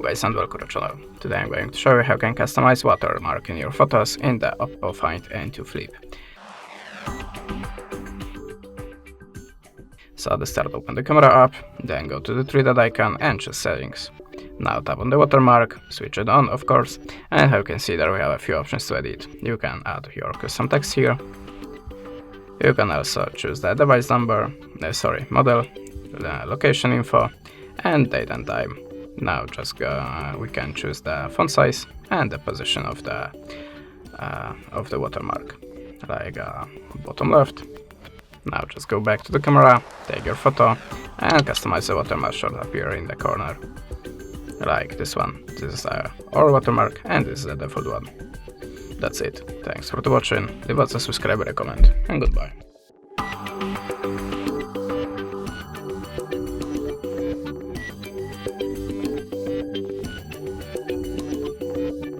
Guys, and welcome to the channel. Today I'm going to show you how you can customize watermark in your photos in the OPPO Find N2 Flip. So at the start, open the camera app, then go to the three-dot icon and choose settings. Now tap on the watermark, switch it on of course, and as you can see there we have a few options to edit. You can add your custom text here. You can also choose the device number, model, the location info, and date and time. Now we can choose the font size and the position of the watermark, like bottom left. Now just go back to the camera, take your photo, and customize the watermark should appear in the corner, like this one. This is our watermark, and this is the default one. That's it. Thanks for watching. Leave us a subscribe, a comment, and goodbye.